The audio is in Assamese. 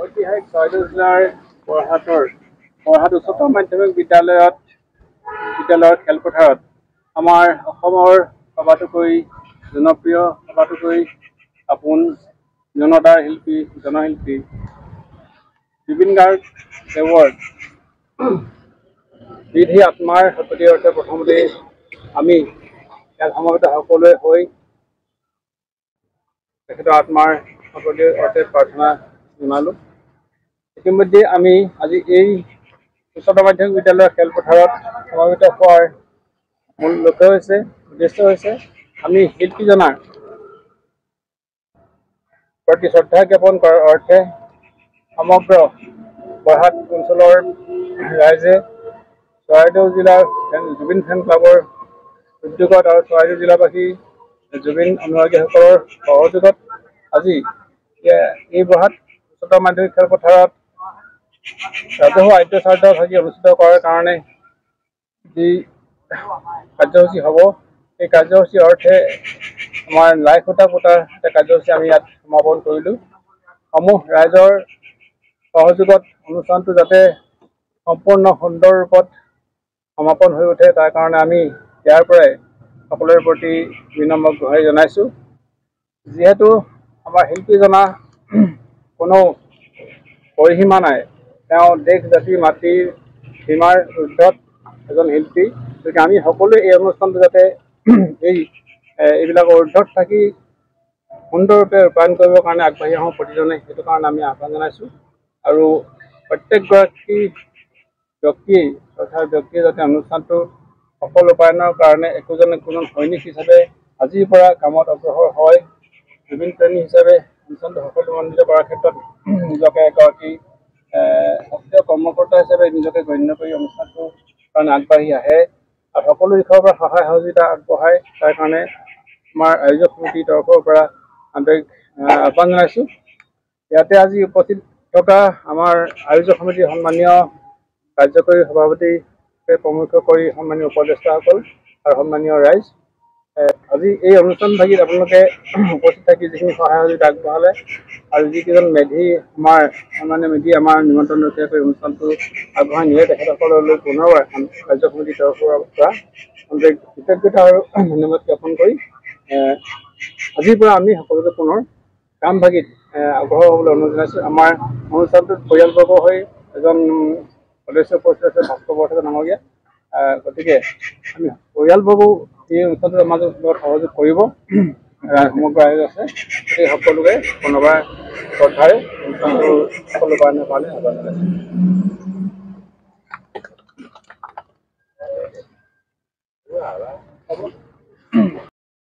ঐতিহাসিক চৰাইদেউ জিলাৰ বৰহাট উচ্চতৰ মাধ্যমিক বিদ্যালয়ৰ খেলপথাৰত আমাৰ অসমৰ সবাতোকৈ জনপ্ৰিয় সবাতোকৈ আপোন জনতাৰ জনশিল্পী জুবিন গাৰ্গ দেৱৰ বিধি আত্মাৰ সততি অৰ্থে প্ৰথমতে আমি ইয়াত সমবেত সকলোৱে হৈ তেখেতৰ আত্মাৰ সততি অৰ্থে প্ৰাৰ্থনা জনালোঁ। ইতিমধ্যে আমি আজি এই উচ্চতৰ মাধ্যমিক বিদ্যালয়ৰ খেলপথাৰত সমবেত হোৱাৰ মূল উদ্দেশ্য হৈছে আমি শিল্পীজনাৰ প্ৰতি শ্ৰদ্ধা জ্ঞাপন কৰাৰ অৰ্থে সমগ্ৰ বৰহাট অঞ্চলৰ ৰাইজে চৰাইদেউ জিলাৰ জুবিন ফেন ক্লাবৰ উদ্যোগত আৰু চৰাইদেউ জিলাবাসী জুবিন অনুৰাগীসকলৰ সহযোগত আজি এই বৰহাট উচ্চতৰ মাধ্যমিক খেলপথাৰত ৰাজহুৱা আদ্যচাৰ্য ভাগি অনুষ্ঠিত কৰাৰ কাৰণে যি কাৰ্যসূচী হ'ব সেই কাৰ্যসূচীৰ অৰ্থে আমাৰ লাই খুঁটা পুতাৰ এটা কাৰ্যসূচী আমি ইয়াত সমাপন কৰিলোঁ। সমূহ ৰাইজৰ সহযোগত অনুষ্ঠানটো যাতে সম্পূৰ্ণ সুন্দৰ ৰূপত সমাপন হৈ উঠে তাৰ কাৰণে আমি ইয়াৰ পৰাই সকলোৰে প্ৰতি বিনম্ৰ গুহাৰি জনাইছোঁ। যিহেতু আমাৰ শিল্পীজনা কোনো পৰিসীমা নাই, তেওঁ দেশ জাতি মাতৃৰ সীমাৰ ঊৰ্ধত এজন শিল্পী, গতিকে আমি সকলোৱে এই অনুষ্ঠানটো যাতে এইবিলাকৰ ঊৰ্ধত থাকি সুন্দৰৰূপে ৰূপায়ণ কৰিবৰ কাৰণে আগবাঢ়ি আহোঁ প্ৰতিজনে, সেইটো কাৰণে আমি আহ্বান জনাইছোঁ। আৰু প্ৰত্যেকগৰাকী ব্যক্তিয়ে যাতে অনুষ্ঠানটো সফল ৰূপায়ণৰ কাৰণে একোজন সৈনিক হিচাপে আজিৰ পৰা কামত অগ্ৰসৰ হয়, জুবিন প্ৰেমী হিচাপে অনুষ্ঠানটো সফলমণ্ডিত কৰাৰ ক্ষেত্ৰত নিজকে এগৰাকী সক্ৰিয় কৰ্মকৰ্তা হিচাপে নিজকে গণ্য কৰি অনুষ্ঠানটোৰ কাৰণে আগবাঢ়ি আহে আৰু সকলো দিশৰ পৰা সহায় সহযোগিতা আগবঢ়ায়, তাৰ কাৰণে আমাৰ আয়োজক সমিতিৰ তৰফৰ পৰা আন্তৰিক আহ্বান জনাইছোঁ। ইয়াতে আজি উপস্থিত থকা আমাৰ আয়োজক সমিতিৰ সন্মানীয় কাৰ্যকৰী সভাপতিকে প্ৰমুখ কৰি সন্মানীয় উপদেষ্টাসকল আৰু সন্মানীয় ৰাইজ, আজি এই অনুষ্ঠান ভাগিত আপোনালোকে উপস্থিত থাকি যিখিনি সহায় সহযোগিতা আগবঢ়ালে আৰু যিকেইজন মেধি আমাৰ সন্মানীয় মেধি আমাৰ নিমন্ত্ৰণ ৰক্ষা কৰি অনুষ্ঠানটো আগবঢ়াই নিয়ে তেখেতসকললৈ পুনৰবাৰ কাৰ্য সমিতিৰ তৰফৰ পৰা কৃতজ্ঞতা আৰু ধন্যবাদ জ্ঞাপন কৰি আজিৰ পৰা আমি সকলোকে পুনৰ কাম ভাগিত আগ্ৰহ হ'বলৈ অনুৰোধ জনাইছোঁ। আমাৰ অনুষ্ঠানটোত পৰিয়ালবৰ্গ হৈ এজন সদস্য উপস্থিত আছে ভাস্কৰ বৰঠাকুৰ ডাঙৰীয়া, গতিকে আমি পৰিয়ালবৰ্গও এই অনুষ্ঠানটোত আমাৰ লগত সহযোগ কৰিব সমগ্ৰ আয়োগ আছে, গতিকে সকলোকে পুনৰবাৰ শ্ৰদ্ধাৰে অনুষ্ঠানটো সফল ৰূপায়ণৰ কাৰণে আহ্বান জনাইছোঁ।